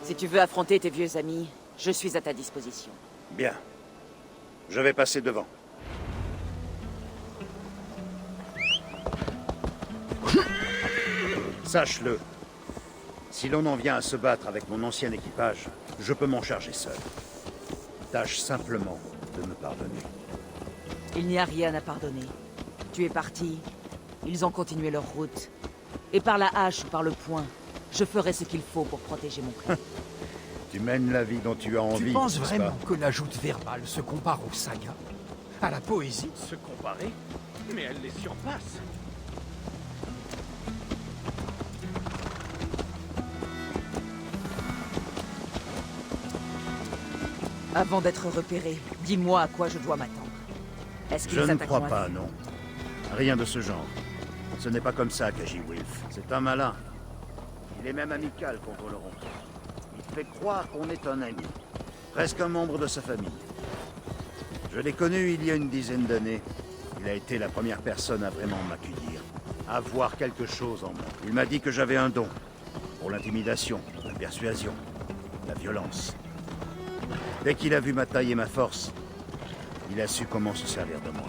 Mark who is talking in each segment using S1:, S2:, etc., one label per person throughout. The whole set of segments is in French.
S1: Si tu veux affronter tes vieux amis, je suis à ta disposition.
S2: Bien. Je vais passer devant. Sache-le. Si l'on en vient à se battre avec mon ancien équipage, je peux m'en charger seul. Tâche simplement de me pardonner.
S1: Il n'y a rien à pardonner. Tu es parti, ils ont continué leur route. Et par la hache ou par le poing, je ferai ce qu'il faut pour protéger mon clan.
S2: Tu mènes la vie dont tu as envie.
S3: Tu penses
S2: n'est-ce
S3: vraiment
S2: pas?
S3: que la joute verbale se compare aux sagas? À la poésie?
S4: Se comparer? Mais elle les surpasse.
S1: Avant d'être repéré, dis-moi à quoi je dois m'attendre. Est-ce qu'ils
S2: Je ne
S1: attaqueront
S2: crois pas,
S1: à-
S2: non. Rien de ce genre. Ce n'est pas comme ça qu'agit Wilf. C'est un malin. Il est même amical contre le ronron. Il fait croire qu'on est un ami. Presque un membre de sa famille. Je l'ai connu il y a une dizaine d'années. Il a été la première personne à vraiment m'accueillir. À voir quelque chose en moi. Il m'a dit que j'avais un don. Pour l'intimidation, la persuasion, la violence. Dès qu'il a vu ma taille et ma force, il a su comment se servir de moi.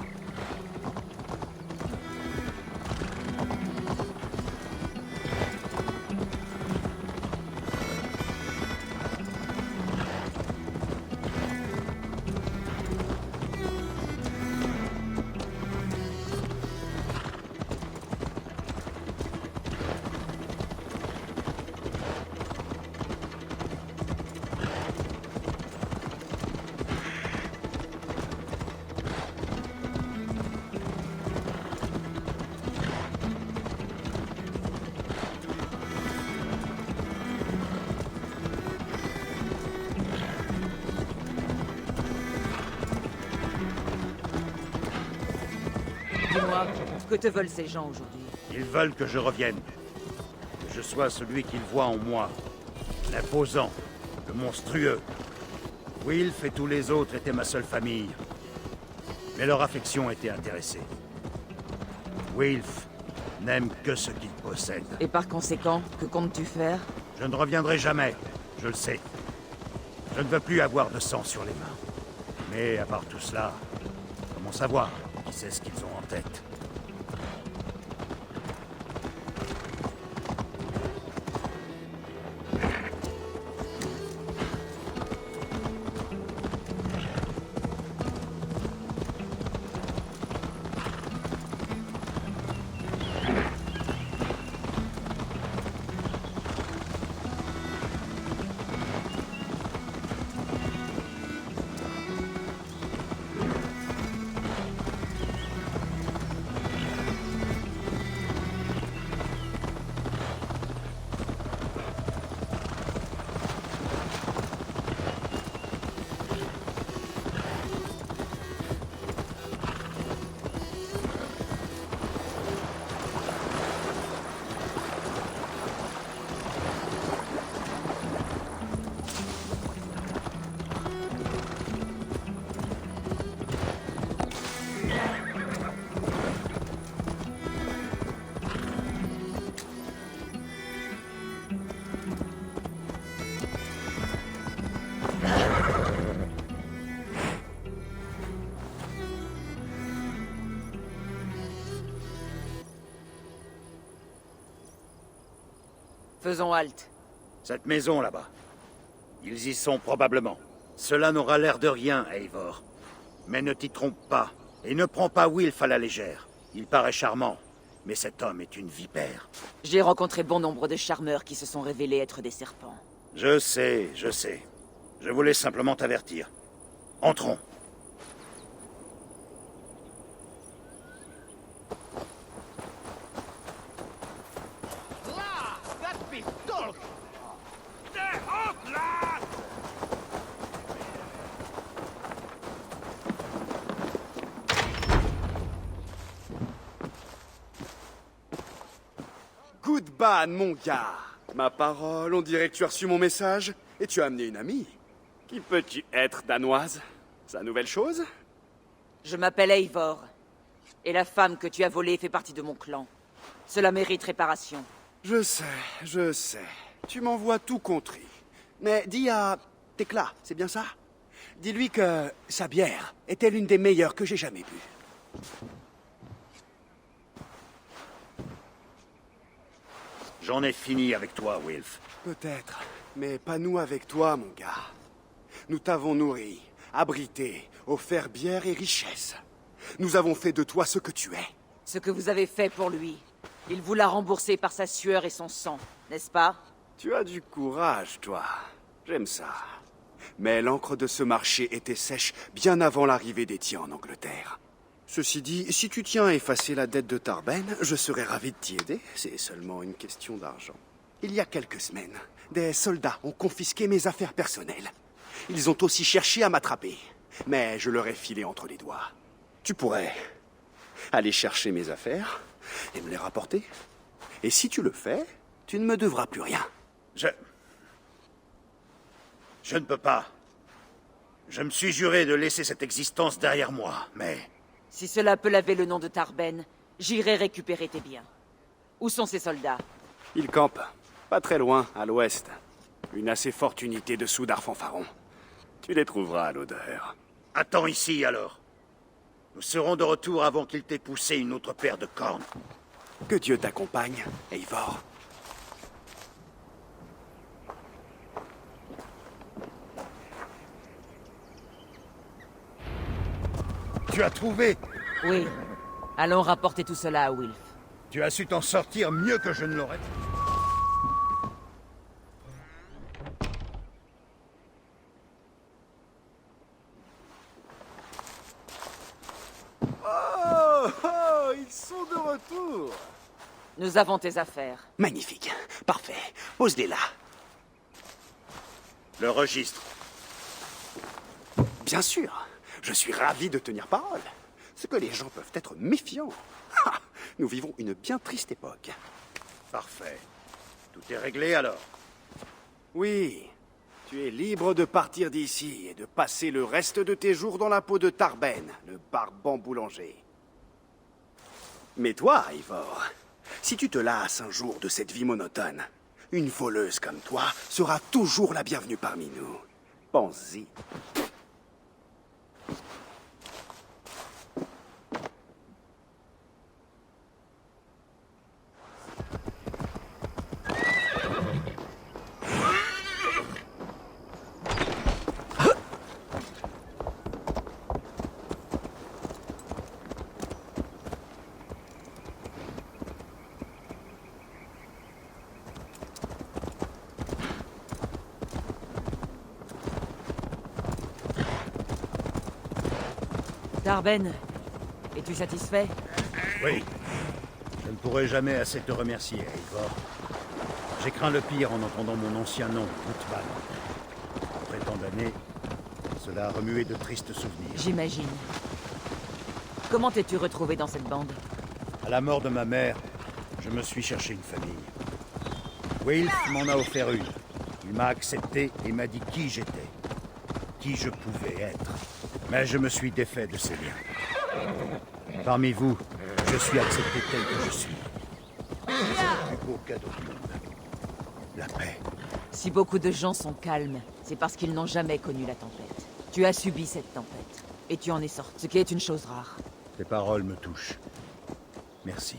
S1: Dis-moi, que te veulent ces gens aujourd'hui?
S2: Ils veulent que je revienne. Que je sois celui qu'ils voient en moi. L'imposant, le monstrueux. Wilf et tous les autres étaient ma seule famille. Mais leur affection était intéressée. Wilf n'aime que ce qu'il possède.
S1: Et par conséquent, que comptes-tu faire?
S2: Je ne reviendrai jamais, je le sais. Je ne veux plus avoir de sang sur les mains. Mais à part tout cela, comment savoir qui sait ce qu'ils ont en tête?
S1: Faisons halte.
S2: Cette maison là-bas. Ils y sont probablement. Cela n'aura l'air de rien, Eivor. Mais ne t'y trompe pas. Et ne prends pas Wilf à la légère. Il paraît charmant, mais cet homme est une vipère.
S1: J'ai rencontré bon nombre de charmeurs qui se sont révélés être des serpents.
S2: Je sais, je sais. Je voulais simplement t'avertir. Entrons.
S5: Good ban, mon gars. Ma parole, on dirait que tu as reçu mon message et tu as amené une amie. Qui peux-tu être, danoise? C'est la nouvelle chose?
S1: Je m'appelle Eivor. Et la femme que tu as volée fait partie de mon clan. Cela mérite réparation.
S5: Je sais, je sais. Tu m'envoies tout contrit. Mais dis à Tekla, c'est bien ça? Dis-lui que sa bière était l'une des meilleures que j'ai jamais bues.
S2: J'en ai fini avec toi, Wilf.
S5: Peut-être, mais pas nous avec toi, mon gars. Nous t'avons nourri, abrité, offert bière et richesse. Nous avons fait de toi ce que tu es.
S1: Ce que vous avez fait pour lui, il vous l'a remboursé par sa sueur et son sang, n'est-ce pas?
S5: Tu as du courage, toi. J'aime ça. Mais l'encre de ce marché était sèche bien avant l'arrivée des tiens en Angleterre. Ceci dit, si tu tiens à effacer la dette de Tarben, je serais ravi de t'y aider. C'est seulement une question d'argent. Il y a quelques semaines, des soldats ont confisqué mes affaires personnelles. Ils ont aussi cherché à m'attraper, mais je leur ai filé entre les doigts. Tu pourrais aller chercher mes affaires et me les rapporter. Et si tu le fais, tu ne me devras plus rien.
S2: Je ne peux pas. Je me suis juré de laisser cette existence derrière moi, mais...
S1: Si cela peut laver le nom de Tarben, j'irai récupérer tes biens. Où sont ces soldats?
S5: Ils campent, pas très loin, à l'ouest. Une assez forte unité de soudards fanfarons. Tu les trouveras à l'odeur.
S2: Attends ici, alors. Nous serons de retour avant qu'il t'ait poussé une autre paire de cornes.
S5: Que Dieu t'accompagne, Eivor.
S2: Tu as trouvé?
S1: Oui. Allons rapporter tout cela à Wilf.
S2: Tu as su t'en sortir mieux que je ne l'aurais.
S5: Oh, ils sont de retour.
S1: Nous avons tes affaires.
S5: Magnifique. Parfait. Pose-les là.
S2: Le registre.
S5: Bien sûr. Je suis ravi de tenir parole. Ce que les gens peuvent être méfiants. Ah, nous vivons une bien triste époque.
S2: Parfait. Tout est réglé, alors?
S5: Oui. Tu es libre de partir d'ici et de passer le reste de tes jours dans la peau de Tarben, le barbant boulanger. Mais toi, Eivor, si tu te lasses un jour de cette vie monotone, une voleuse comme toi sera toujours la bienvenue parmi nous. Pense-y.
S1: Tarben, es-tu satisfait?
S2: Oui. Je ne pourrai jamais assez te remercier, Eivor. J'ai craint le pire en entendant mon ancien nom, Gutman. Après tant d'années, cela a remué de tristes souvenirs.
S1: J'imagine. Comment t'es-tu retrouvé dans cette bande?
S2: À la mort de ma mère, je me suis cherché une famille. Wilf m'en a offert une. Il m'a accepté et m'a dit qui j'étais, qui je pouvais être. Mais je me suis défait de ces liens. Parmi vous, je suis accepté tel que je suis. C'est le plus beau cadeau du monde. La paix.
S1: Si beaucoup de gens sont calmes, c'est parce qu'ils n'ont jamais connu la tempête. Tu as subi cette tempête, et tu en es sorti, ce qui est une chose rare.
S2: Tes paroles me touchent. Merci.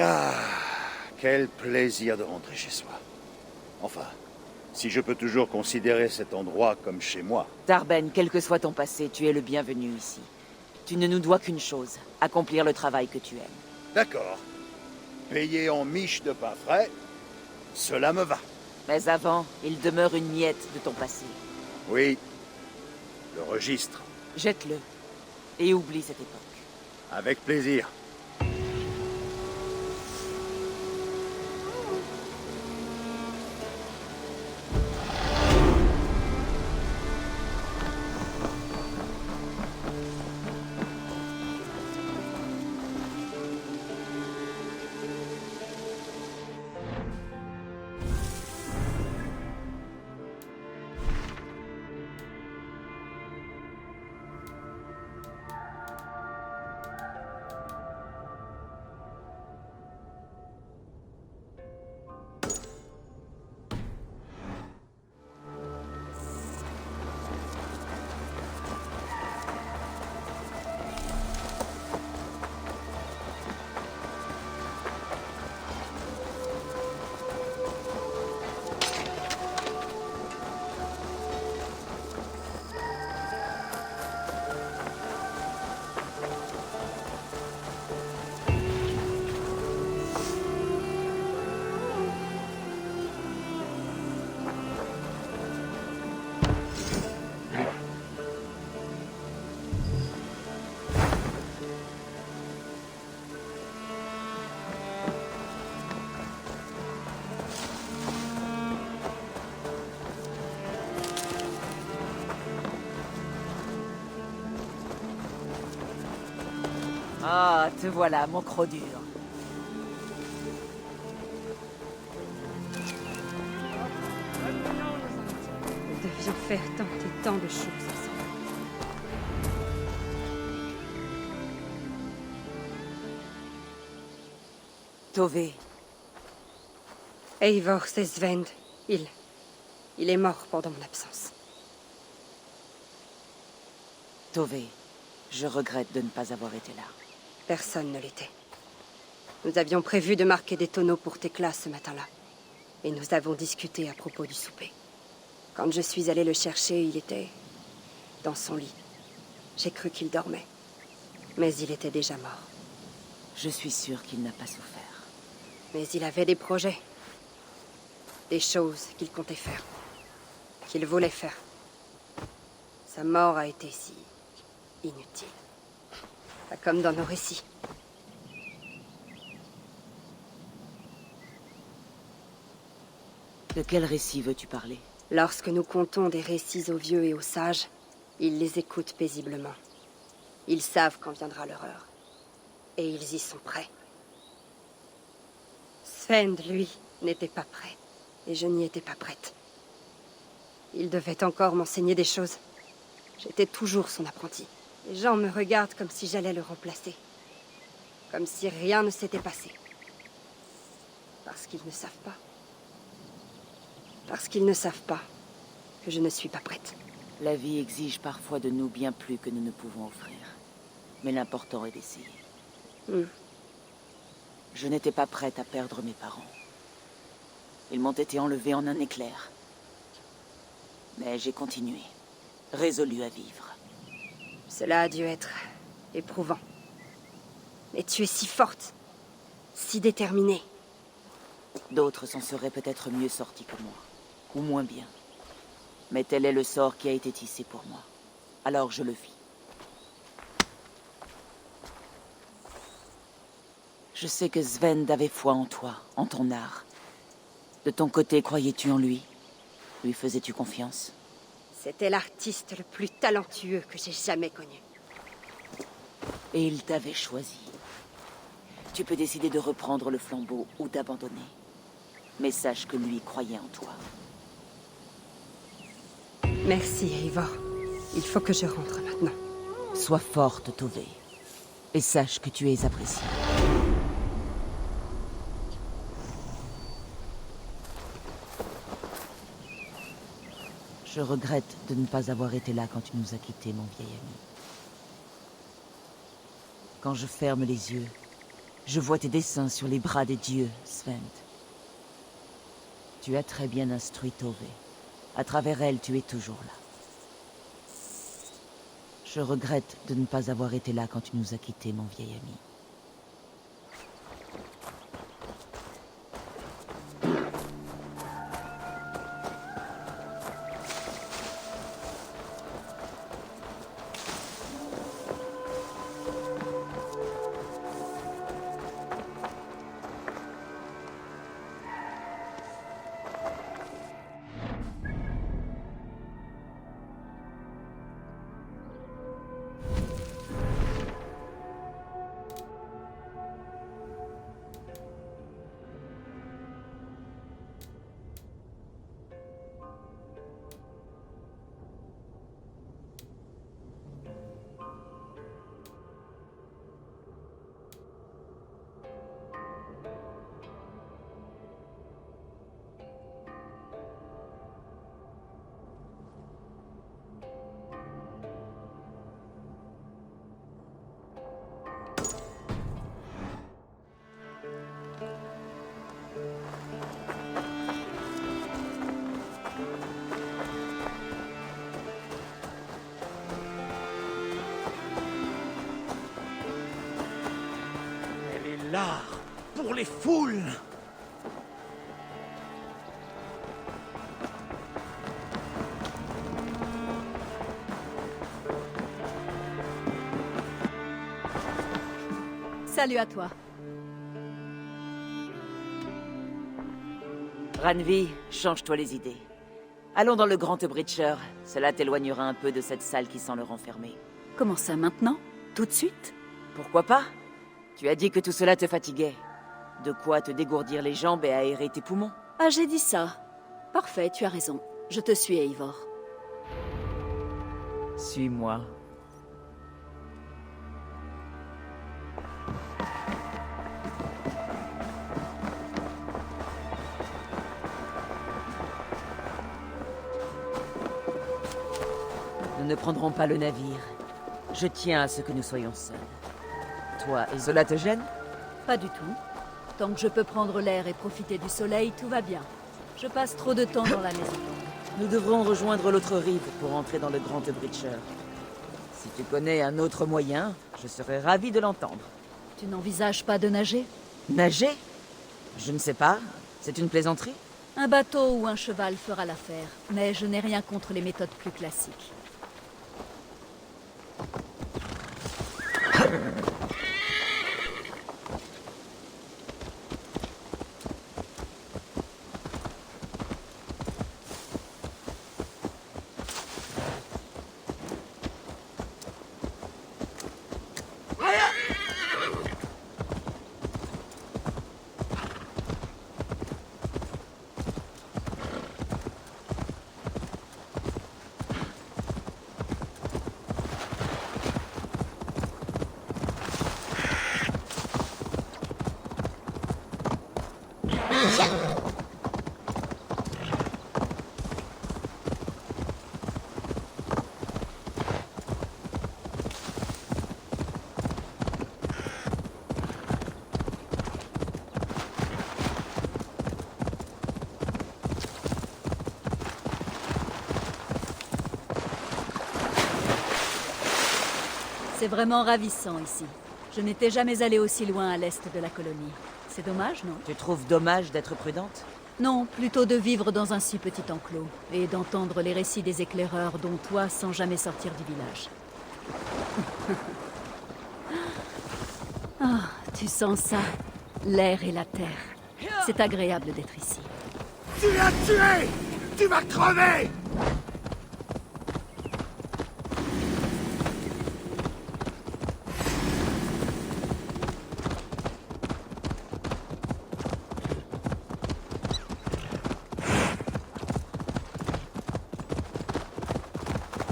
S2: Ah, quel plaisir de rentrer chez soi. Enfin, si je peux toujours considérer cet endroit comme chez moi.
S1: Tarben, quel que soit ton passé, tu es le bienvenu ici. Tu ne nous dois qu'une chose, accomplir le travail que tu aimes.
S2: D'accord. Payé en miche de pain frais, cela me va.
S1: Mais avant, il demeure une miette de ton passé.
S2: Oui, le registre.
S1: Jette-le, et oublie cette époque.
S2: Avec plaisir.
S1: Ah, te voilà, mon croc dur.
S6: Nous devions faire tant et tant de choses ensemble.
S1: Tové,
S6: Eivor, c'est Svend. Il est mort pendant mon absence.
S1: Tové, je regrette de ne pas avoir été là.
S6: Personne ne l'était. Nous avions prévu de marquer des tonneaux pour Tekla ce matin-là. Et nous avons discuté à propos du souper. Quand je suis allée le chercher, il était dans son lit. J'ai cru qu'il dormait. Mais il était déjà mort.
S1: Je suis sûre qu'il n'a pas souffert.
S6: Mais il avait des projets. Des choses qu'il comptait faire. Qu'il voulait faire. Sa mort a été si inutile. Pas comme dans nos récits.
S1: De quel récit veux-tu parler?
S6: Lorsque nous contons des récits aux vieux et aux sages, ils les écoutent paisiblement. Ils savent quand viendra leur heure. Et ils y sont prêts. Svend, lui, n'était pas prêt. Et je n'y étais pas prête. Il devait encore m'enseigner des choses. J'étais toujours son apprenti. Les gens me regardent comme si j'allais le remplacer. Comme si rien ne s'était passé. Parce qu'ils ne savent pas. Parce qu'ils ne savent pas que je ne suis pas prête.
S1: La vie exige parfois de nous bien plus que nous ne pouvons offrir. Mais l'important est d'essayer. Je n'étais pas prête à perdre mes parents. Ils m'ont été enlevés en un éclair. Mais j'ai continué, résolue à vivre.
S6: Cela a dû être éprouvant. Mais tu es si forte, si déterminée.
S1: D'autres s'en seraient peut-être mieux sortis que moi, ou moins bien. Mais tel est le sort qui a été tissé pour moi. Alors je le vis. Je sais que Svend avait foi en toi, en ton art. De ton côté, croyais-tu en lui? Lui faisais-tu confiance?
S6: C'était l'artiste le plus talentueux que j'ai jamais connu.
S1: Et il t'avait choisi. Tu peux décider de reprendre le flambeau ou d'abandonner. Mais sache que lui croyait en toi.
S6: Merci, Eivor. Il faut que je rentre maintenant.
S1: Sois forte, Tové. Et sache que tu es appréciée. Je regrette de ne pas avoir été là quand tu nous as quittés, mon vieil ami. Quand je ferme les yeux, Je vois tes dessins sur les bras des dieux, Svend. Tu as très bien instruit Tove. À travers elle, tu es toujours là. Je regrette de ne pas avoir été là quand tu nous as quittés, mon vieil ami.
S4: Elle est l'art pour les foules.
S7: Salut à toi.
S1: Randvi, change-toi les idées. Allons dans le Grand Breacher. Cela t'éloignera un peu de cette salle qui sent le renfermer.
S7: Comment ça maintenant? Tout de suite?
S1: Pourquoi pas? Tu as dit que tout cela te fatiguait. De quoi te dégourdir les jambes et aérer tes poumons.
S7: Ah, j'ai dit ça. Parfait, tu as raison. Je te suis, Eivor.
S1: Suis-moi. Nous ne prendrons pas le navire. Je tiens à ce que nous soyons seuls. Toi, et cela te gêne?
S7: Pas du tout. Tant que je peux prendre l'air et profiter du soleil, tout va bien. Je passe trop de temps dans la maison.
S1: Nous devrons rejoindre l'autre rive pour entrer dans le Grand Breacher. Si tu connais un autre moyen, je serais ravi de l'entendre.
S7: Tu n'envisages pas de nager?
S1: Nager? Je ne sais pas. C'est une plaisanterie?
S7: Un bateau ou un cheval fera l'affaire, mais je n'ai rien contre les méthodes plus classiques. C'est vraiment ravissant ici. Je n'étais jamais allée aussi loin à l'est de la colonie. C'est dommage, non?
S1: Tu trouves dommage d'être prudente?
S7: Non, plutôt de vivre dans un si petit enclos et d'entendre les récits des éclaireurs dont toi sans jamais sortir du village. Ah, tu sens ça? L'air et la terre. C'est agréable d'être ici.
S3: Tu l'as tué! Tu vas crever!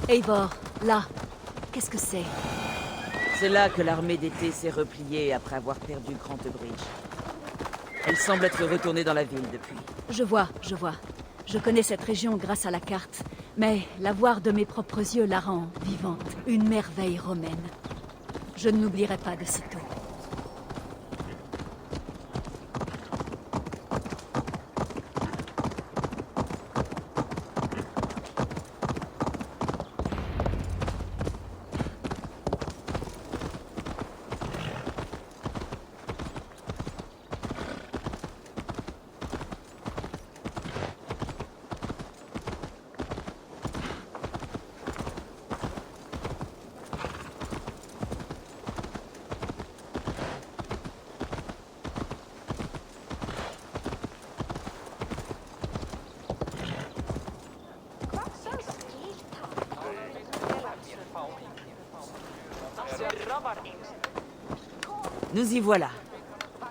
S7: Eivor, là, qu'est-ce que c'est?
S1: C'est là que l'armée d'été s'est repliée après avoir perdu Grand Bridge. Elle semble être retournée dans la ville depuis.
S7: Je vois. Je connais cette région grâce à la carte, mais la voir de mes propres yeux la rend vivante, une merveille romaine. Je ne l'oublierai pas de sitôt.
S1: Nous y voilà.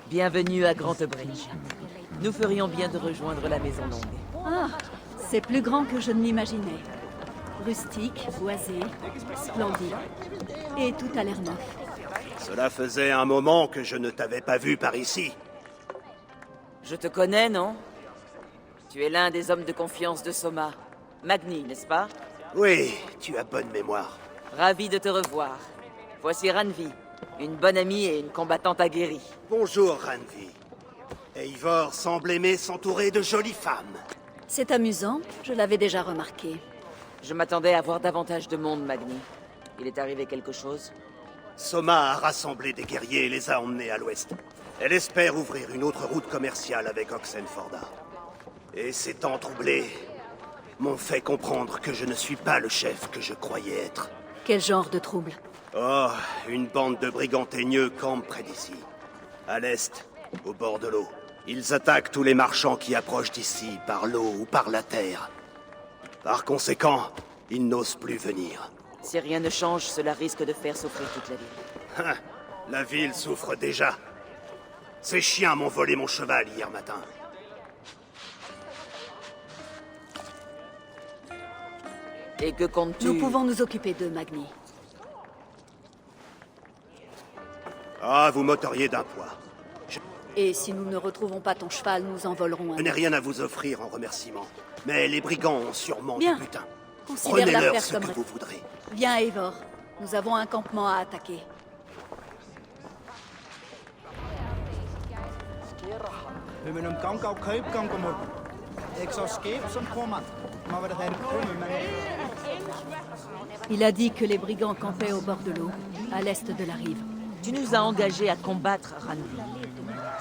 S1: Bienvenue à Grantebridge. Nous ferions bien de rejoindre la Maison Longue.
S7: Ah, c'est plus grand que je ne l'imaginais. Rustique, boisé, splendide. Et tout a l'air neuf.
S4: Cela faisait un moment que je ne t'avais pas vu par ici.
S1: Je te connais, non? Tu es l'un des hommes de confiance de Soma. Magni, n'est-ce pas?
S4: Oui, tu as bonne mémoire.
S1: Ravi de te revoir. Voici Ranvi, une bonne amie et une combattante aguerrie.
S4: Bonjour, Ranvi. Eivor semble aimer s'entourer de jolies femmes.
S7: C'est amusant, je l'avais déjà remarqué.
S1: Je m'attendais à voir davantage de monde, Magni. Il est arrivé quelque chose?
S4: Soma a rassemblé des guerriers et les a emmenés à l'ouest. Elle espère ouvrir une autre route commerciale avec Oxenforda. Et ces temps troublés m'ont fait comprendre que je ne suis pas le chef que je croyais être.
S7: Quel genre de trouble?
S4: Oh, une bande de brigands teigneux campe près d'ici. À l'est, au bord de l'eau. Ils attaquent tous les marchands qui approchent d'ici, par l'eau ou par la terre. Par conséquent, ils n'osent plus venir.
S1: Si rien ne change, cela risque de faire souffrir toute la ville.
S4: La ville souffre déjà. Ces chiens m'ont volé mon cheval hier matin.
S1: Et que comptes-tu?
S7: Nous pouvons nous occuper d'eux, Magni.
S4: Ah, vous m'ôteriez d'un poids.
S7: Et si nous ne retrouvons pas ton cheval, nous en volerons
S4: Je
S7: un.
S4: n'ai rien à vous offrir en remerciement. Mais les brigands ont sûrement
S7: Bien.
S4: du butin.
S7: Considère
S4: Prenez-leur
S7: l'affaire
S4: ce
S7: comme...
S4: que vous voudrez.
S7: Viens, Eivor. Nous avons un campement à attaquer.
S8: We hebben hem kanker op Keupkamp komen. Ik zou skip som komen, maar we dat hebben gekomen.
S7: Il a dit que les brigands campaient au bord de l'eau, à l'est de la rive.
S1: Tu nous as engagés à combattre Ranvi.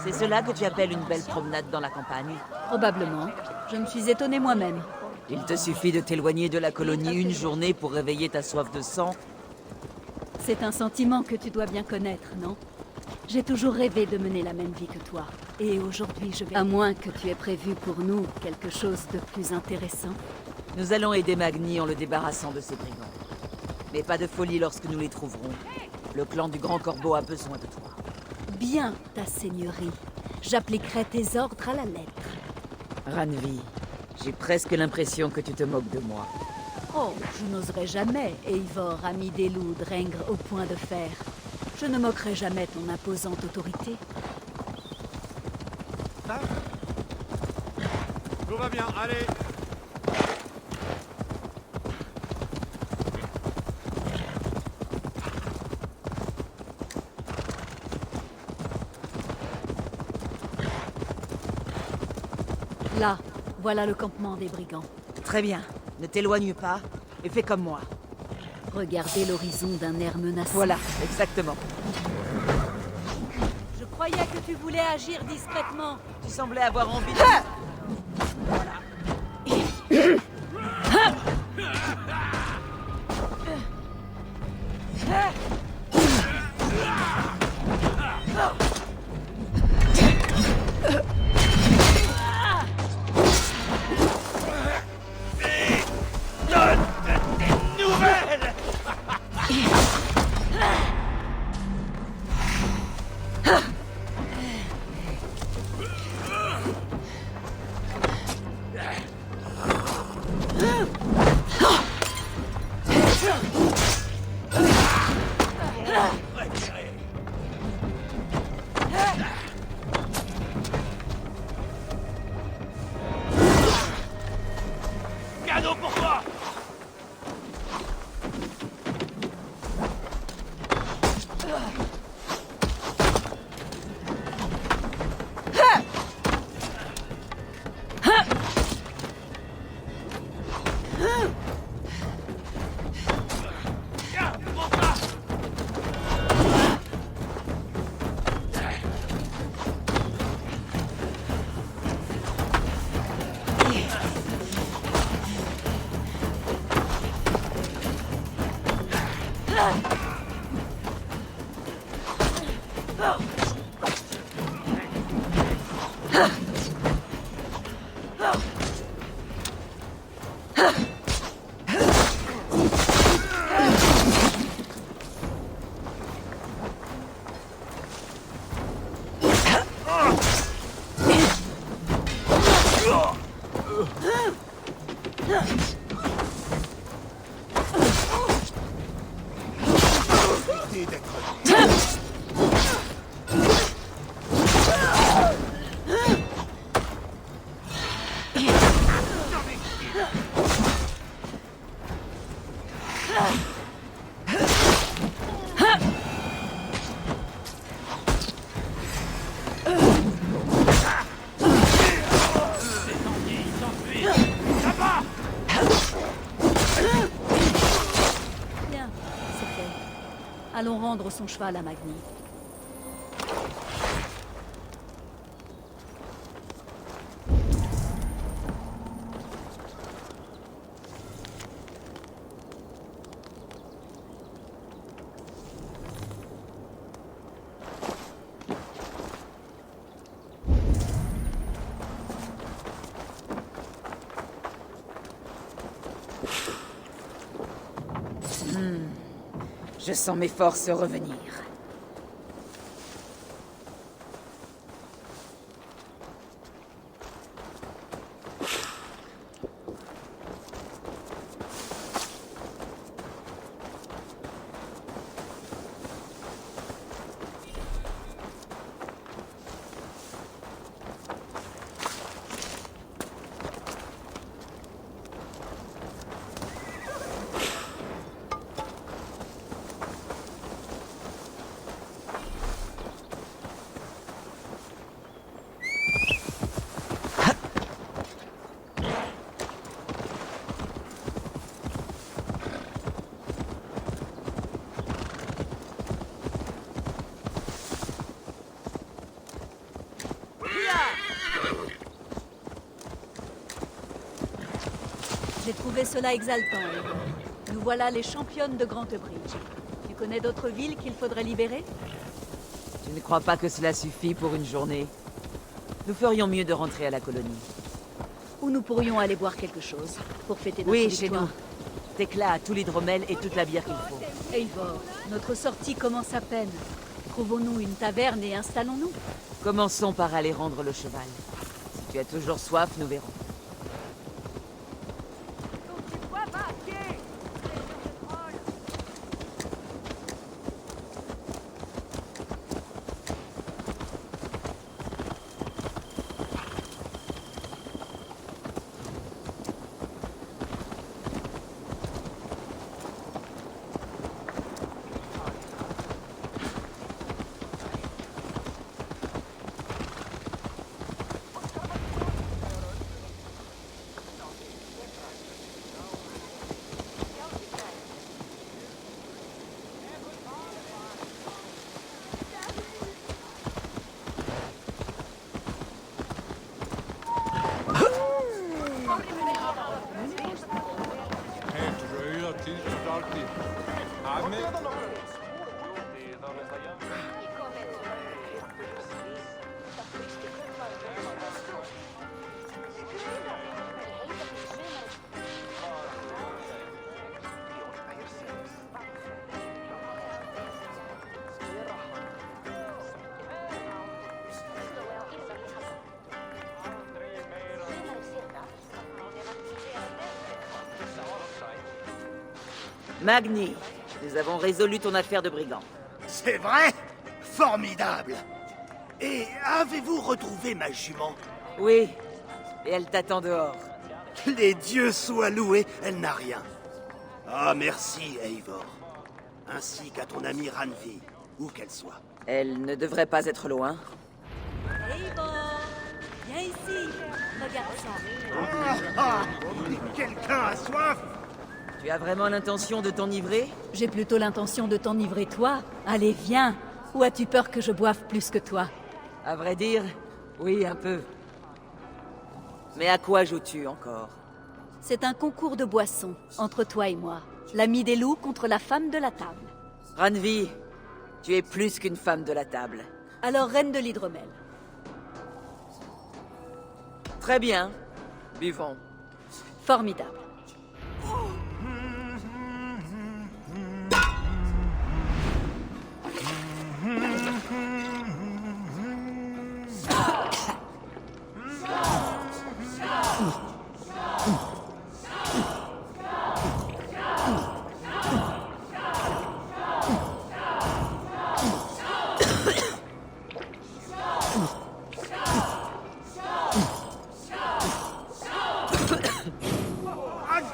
S1: C'est cela que tu appelles une belle promenade dans la campagne?
S7: Probablement. Je me suis étonnée moi-même.
S1: Il te suffit de t'éloigner de la colonie une journée pour réveiller ta soif de sang.
S7: C'est un sentiment que tu dois bien connaître, non? J'ai toujours rêvé de mener la même vie que toi. Et aujourd'hui, je vais... À moins que tu aies prévu pour nous quelque chose de plus intéressant.
S1: Nous allons aider Magni en le débarrassant de ses brigands. Mais pas de folie lorsque nous les trouverons. Le clan du Grand Corbeau a besoin de toi.
S7: Bien, ta seigneurie. J'appliquerai tes ordres à la lettre.
S1: Ranvi, j'ai presque l'impression que tu te moques de moi.
S7: Oh, je n'oserais jamais, Eivor, ami des loups, Drengr au point de fer. Je ne moquerai jamais ton imposante autorité.
S5: Tout va bien, allez.
S7: Là, voilà le campement des brigands.
S1: Très bien. Ne t'éloigne pas et fais comme moi.
S7: Regardez l'horizon d'un air menaçant.
S1: Voilà, exactement.
S7: Je croyais que tu voulais agir discrètement.
S1: Tu semblais avoir envie de...
S4: Cadeau pour toi!
S7: Bien, c'est fait. Allons rendre son cheval à Magni.
S1: Je sens mes forces revenir.
S7: J'ai trouvé cela exaltant, Eivor. Nous voilà les championnes de Grantebridge. Tu connais d'autres villes qu'il faudrait libérer?
S1: Tu ne crois pas que cela suffit pour une journée? Nous ferions mieux de rentrer à la colonie.
S7: Ou nous pourrions aller boire quelque chose, pour fêter notre
S1: Oui,
S7: victoire.
S1: chez nous. D'éclat à tout l'hydromel et toute la bière qu'il faut.
S7: Eivor, notre sortie commence à peine. Trouvons-nous une taverne et installons-nous.
S1: Commençons par aller rendre le cheval. Si tu as toujours soif, nous verrons. Magni, nous avons résolu ton affaire de brigand.
S4: C'est vrai? Formidable! Et avez-vous retrouvé ma jument?
S1: Oui, et elle t'attend dehors.
S4: Les dieux soient loués, elle n'a rien. Ah, merci, Eivor. Ainsi qu'à ton amie Randvi, où qu'elle soit.
S1: Elle ne devrait pas être loin.
S7: Eivor, viens ici. Regarde ça.
S4: Ah, quelqu'un a soif?
S1: Tu as vraiment l'intention de t'enivrer?
S7: J'ai plutôt l'intention de t'enivrer toi. Allez, viens. Ou as-tu peur que je boive plus que toi?
S1: À vrai dire, oui, un peu. Mais à quoi joues-tu encore?
S7: C'est un concours de boissons, entre toi et moi. L'ami des loups contre la femme de la table.
S1: Randvi, tu es plus qu'une femme de la table.
S7: Alors, reine de l'hydromel.
S1: Très bien. Buvons.
S7: Formidable.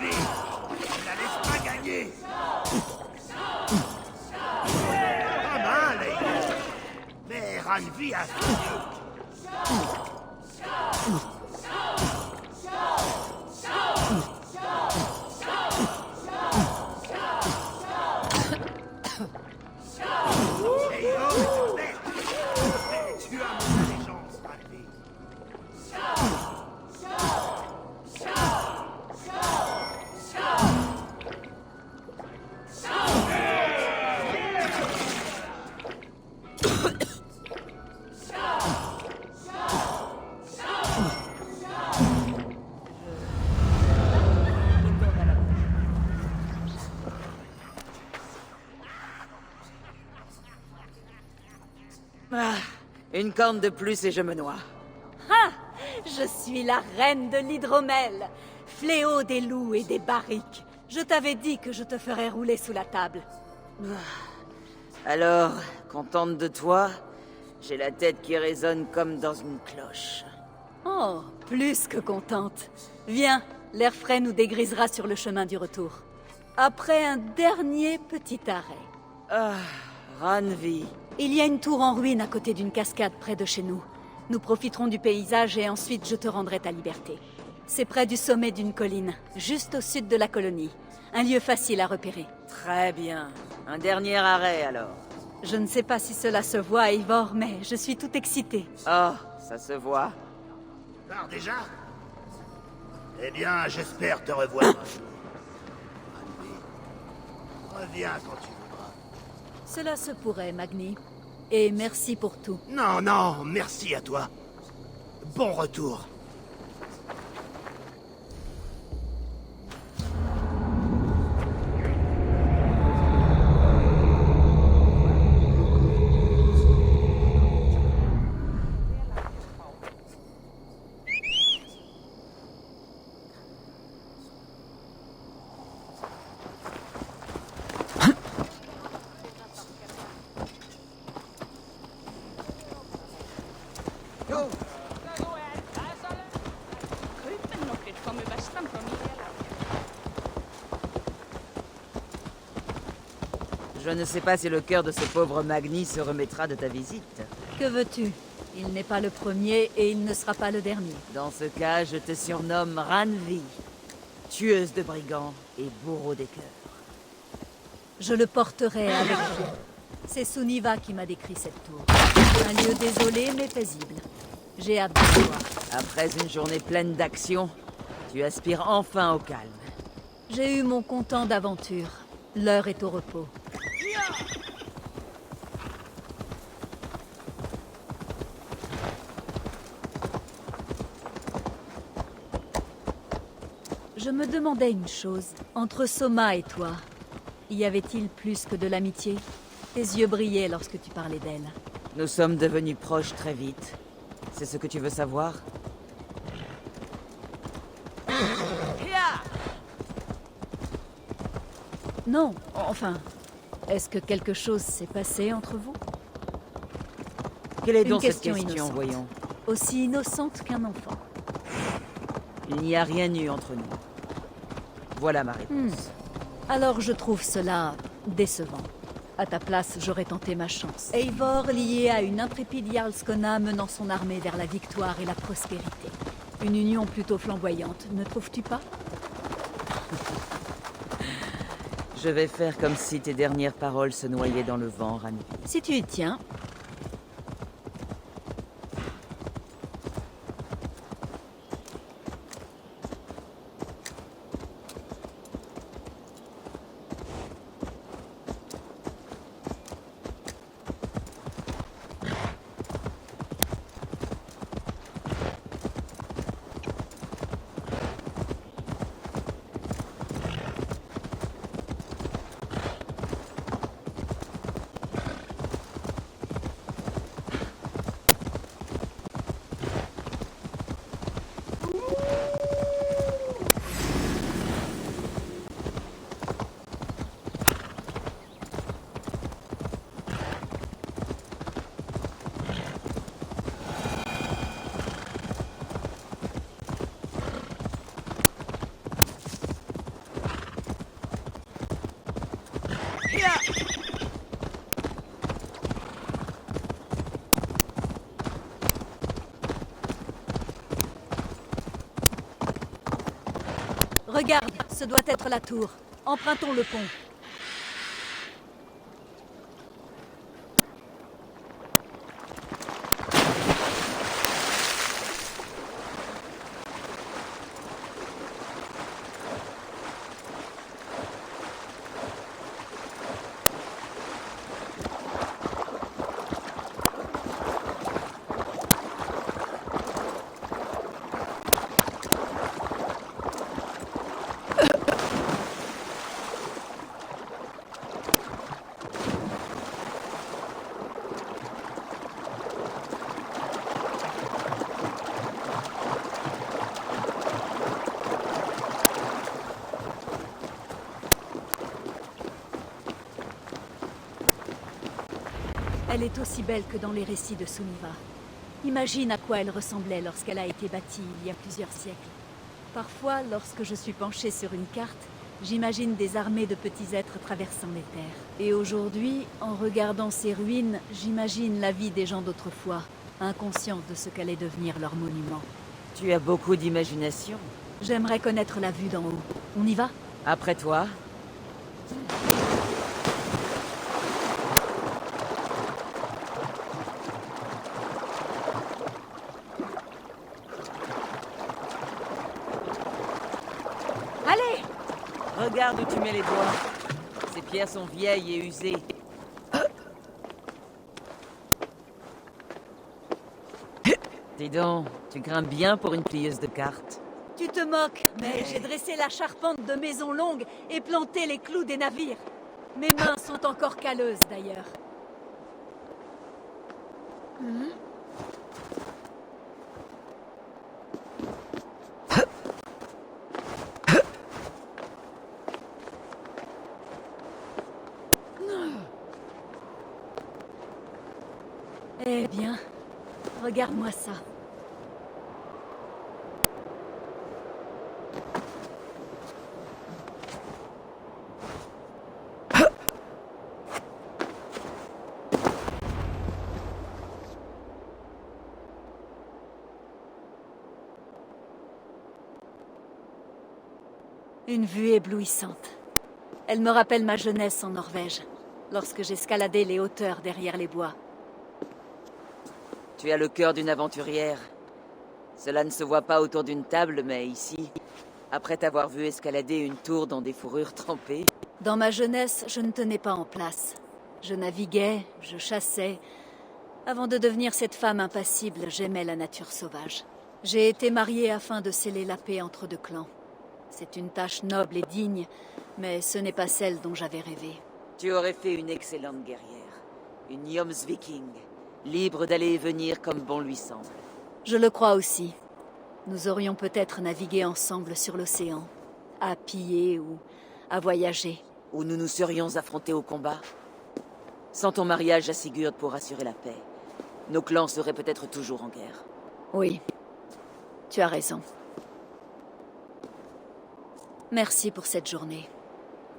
S4: Ranvi, ne la laisse pas gagner. Pas mal, Eivor. Mais Ranvi a fini. Tu as mon allégeance, Ranvi.
S1: Ah, une corne de plus et je me noie.
S7: Ah! Je suis la reine de l'hydromel, fléau des loups et des barriques. Je t'avais dit que je te ferais rouler sous la table.
S1: Alors, contente de toi, j'ai la tête qui résonne comme dans une cloche.
S7: Oh, plus que contente. Viens, l'air frais nous dégrisera sur le chemin du retour. Après un dernier petit arrêt.
S1: Ah, Ranvi.
S7: Il y a une tour en ruine à côté d'une cascade près de chez nous. Nous profiterons du paysage et ensuite je te rendrai ta liberté. C'est près du sommet d'une colline, juste au sud de la colonie. Un lieu facile à repérer.
S1: Très bien. Un dernier arrêt alors.
S7: Je ne sais pas si cela se voit, Eivor, mais je suis tout excitée.
S1: Oh, ça se voit.
S4: Pars déjà? Eh bien, j'espère te revoir un jour. Ranvi, reviens quand tu voudras.
S7: Cela se pourrait, Magni. Et merci pour tout.
S4: Non, non, merci à toi. Bon retour.
S1: Je ne sais pas si le cœur de ce pauvre Magni se remettra de ta visite.
S7: Que veux-tu? Il n'est pas le premier et il ne sera pas le dernier.
S1: Dans ce cas, je te surnomme Ranvi, tueuse de brigands et bourreau des cœurs.
S7: Je le porterai avec joie. C'est Suniva qui m'a décrit cette tour. Un lieu désolé mais paisible. J'ai hâte de le voir.
S1: Après une journée pleine d'action, tu aspires enfin au calme.
S7: J'ai eu mon comptant d'aventure. L'heure est au repos. Je me demandais une chose. Entre Soma et toi, y avait-il plus que de l'amitié? Tes yeux brillaient lorsque tu parlais d'elle.
S1: Nous sommes devenus proches très vite. C'est ce que tu veux savoir?
S7: Non, enfin... Est-ce que quelque chose s'est passé entre vous?
S1: Quelle est
S7: Une
S1: donc cette
S7: question
S1: question,
S7: innocente.
S1: voyons?
S7: Aussi innocente qu'un enfant.
S1: Il n'y a rien eu entre nous. Voilà ma réponse.
S7: Alors je trouve cela décevant. À ta place, j'aurais tenté ma chance. Eivor lié à une intrépide Jarlskona menant son armée vers la victoire et la prospérité. Une union plutôt flamboyante, ne trouves-tu pas?
S1: Je vais faire comme si tes dernières paroles se noyaient dans le vent, Ranvi.
S7: Si tu y tiens. Regarde, ce doit être la tour. Empruntons le pont. Elle est aussi belle que dans les récits de Suniva. Imagine à quoi elle ressemblait lorsqu'elle a été bâtie il y a plusieurs siècles. Parfois, lorsque je suis penchée sur une carte, j'imagine des armées de petits êtres traversant les terres. Et aujourd'hui, en regardant ces ruines, j'imagine la vie des gens d'autrefois, inconscients de ce qu'allait devenir leur monument.
S1: Tu as beaucoup d'imagination.
S7: J'aimerais connaître la vue d'en haut. On y va?
S1: Après toi.
S7: Allez!
S1: Regarde où tu mets les doigts. Ces pierres sont vieilles et usées. Dis donc, tu grimpes bien pour une plieuse de cartes.
S7: Tu te moques, mais j'ai dressé la charpente de maisons longues et planté les clous des navires. Mes mains sont encore calleuses, d'ailleurs. Eh bien, regarde-moi ça. Une vue éblouissante. Elle me rappelle ma jeunesse en Norvège, lorsque j'escaladais les hauteurs derrière les bois.
S1: Tu as le cœur d'une aventurière. Cela ne se voit pas autour d'une table, mais ici, après t'avoir vu escalader une tour dans des fourrures trempées...
S7: Dans ma jeunesse, je ne tenais pas en place. Je naviguais, je chassais. Avant de devenir cette femme impassible, j'aimais la nature sauvage. J'ai été mariée afin de sceller la paix entre deux clans. C'est une tâche noble et digne, mais ce n'est pas celle dont j'avais rêvé.
S1: Tu aurais fait une excellente guerrière. Une Jomsviking, libre d'aller et venir comme bon lui semble.
S7: Je le crois aussi. Nous aurions peut-être navigué ensemble sur l'océan, à piller ou à voyager.
S1: Ou nous nous serions affrontés au combat. Sans ton mariage à Sigurd pour assurer la paix, nos clans seraient peut-être toujours en guerre.
S7: Oui, tu as raison. Merci pour cette journée.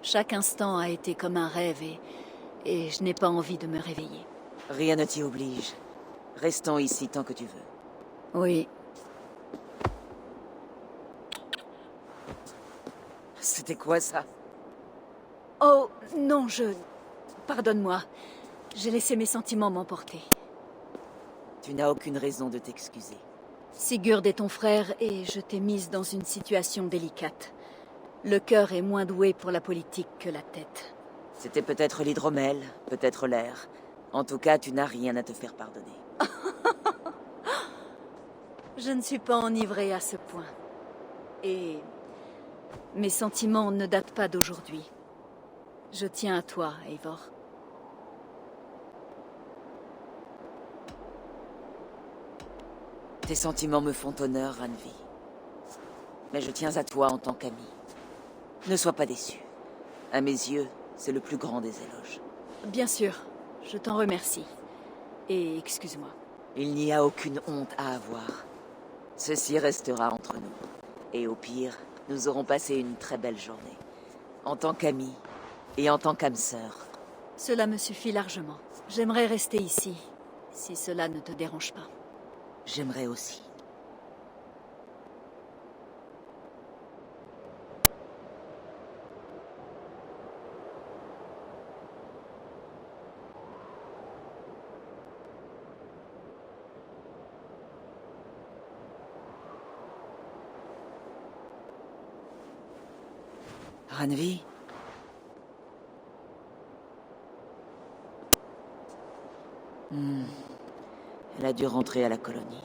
S7: Chaque instant a été comme un rêve et je n'ai pas envie de me réveiller.
S1: Rien ne t'y oblige. Restons ici tant que tu veux.
S7: Oui.
S1: C'était quoi ça?
S7: Oh, non, Pardonne-moi. J'ai laissé mes sentiments m'emporter.
S1: Tu n'as aucune raison de t'excuser.
S7: Sigurd est ton frère et je t'ai mise dans une situation délicate. Le cœur est moins doué pour la politique que la tête.
S1: C'était peut-être l'hydromel, peut-être l'air. En tout cas, tu n'as rien à te faire pardonner.
S7: Je ne suis pas enivrée à ce point. Et mes sentiments ne datent pas d'aujourd'hui. Je tiens à toi, Eivor.
S1: Tes sentiments me font honneur, Randvi. Mais je tiens à toi en tant qu'ami. Ne sois pas déçu. À mes yeux, c'est le plus grand des éloges.
S7: Bien sûr, je t'en remercie. Et excuse-moi.
S1: Il n'y a aucune honte à avoir. Ceci restera entre nous. Et au pire, nous aurons passé une très belle journée. En tant qu'amis et en tant qu'âme sœur.
S7: Cela me suffit largement. J'aimerais rester ici, si cela ne te dérange pas.
S1: J'aimerais aussi. Ranvi? Elle a dû rentrer à la colonie.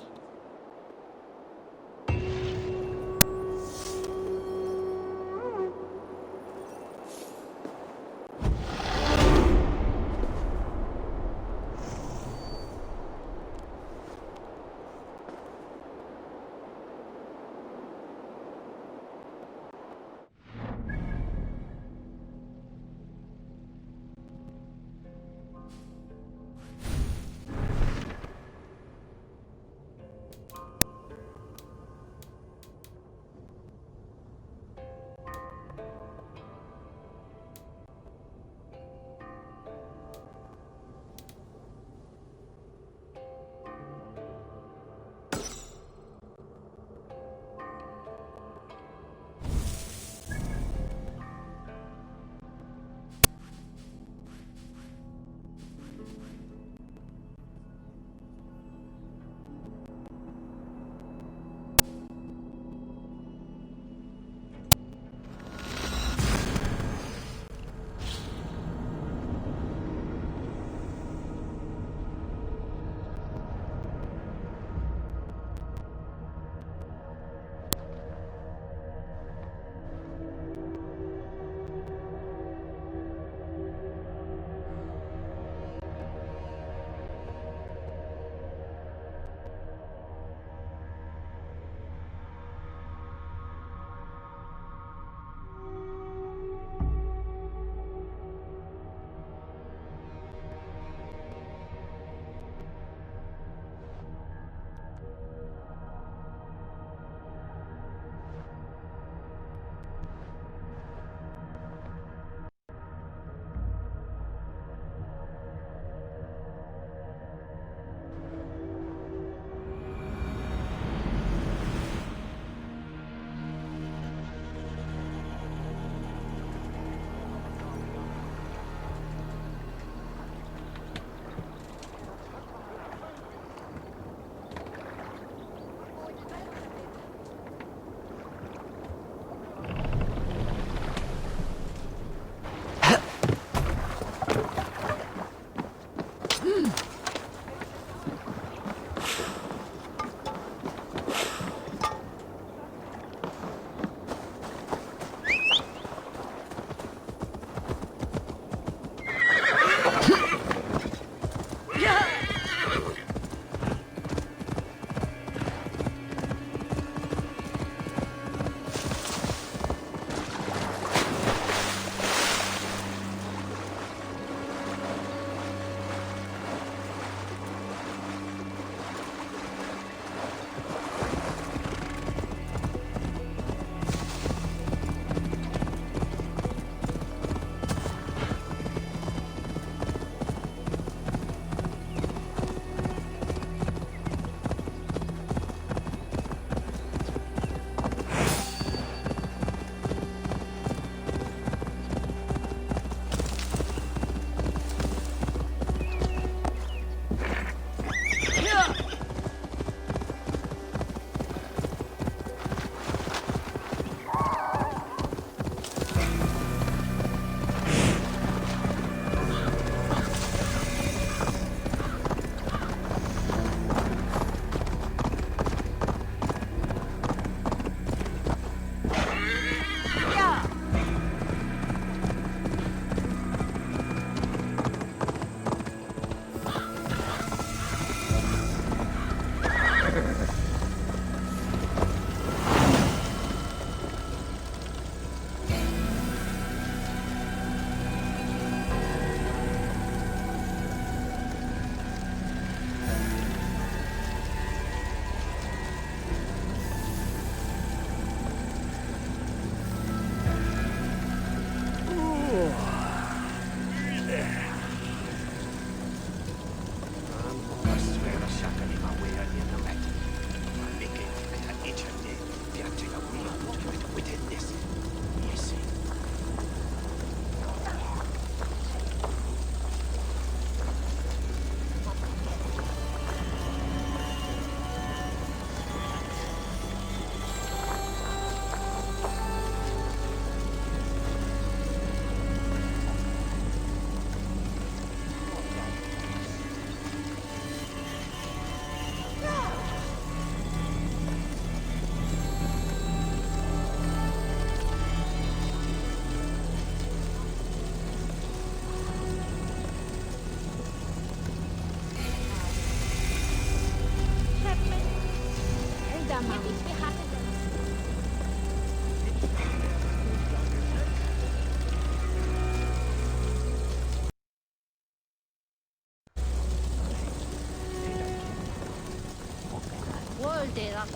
S9: solderat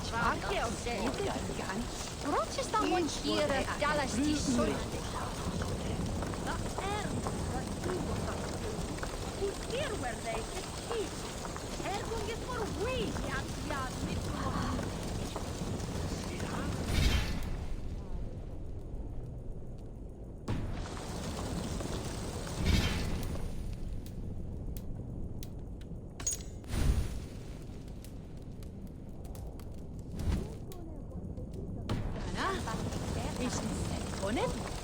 S9: Rotsista mun kiire tällaisesti soitti.
S7: Konen?